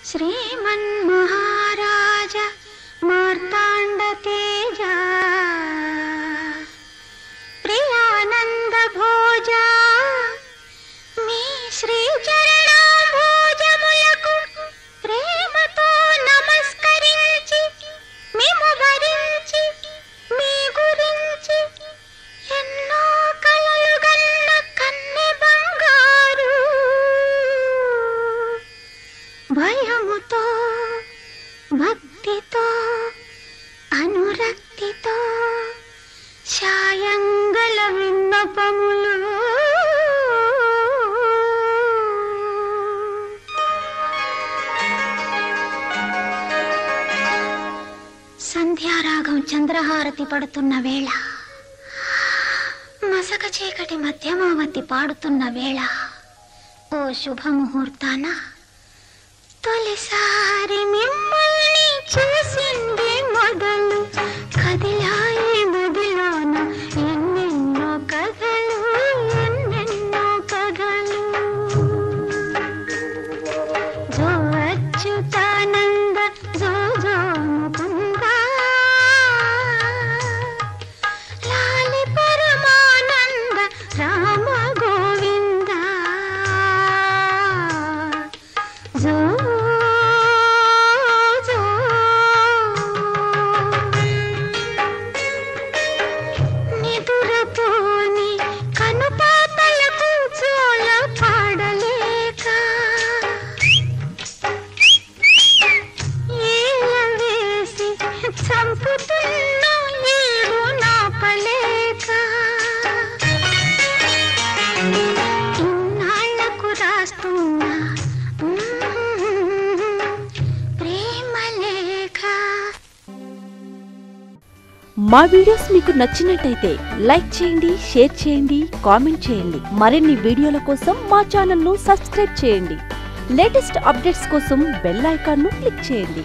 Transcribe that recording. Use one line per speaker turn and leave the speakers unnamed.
श्रीमन्महाराज मार्ताण्ड तेज प्रियानंद भोजा मी श्री चरणाम्भोजमुలకు ప్రేమతో నమస్కరించి మేము భరించి మీ గురించి ఎన్నో కలలు గన్న కన్నె బంగారు భయముతో భక్తితో అనురక్తితో ఛాయంగల విన్నపములు సంధ్యారాగం చంద్రహారతి పడుతున్న వేళ మసక చీకటి మధ్యమావతి పాడుతున్న వేళ ఓ శుభముహూర్తాన తొలిసారి మిమ్మల్ని చూసింది మొదలు కదిలాయి మదిలోన ఎన్నెన్నో కథలు ఎన్నెన్నో కథలు జో అచ్యుతానంద జో జో ముకుంద లాలి పరమానంద రామ గోవింద జో
మా వీడియోస్ మీకు నచ్చినట్టయితే లైక్ చేయండి, షేర్ చేయండి, కామెంట్ చేయండి. మరిన్ని వీడియోల కోసం మా ఛానల్ ను సబ్స్క్రైబ్ చేయండి. లేటెస్ట్ అప్డేట్స్ కోసం బెల్ ఐకాన్ ను క్లిక్ చేయండి.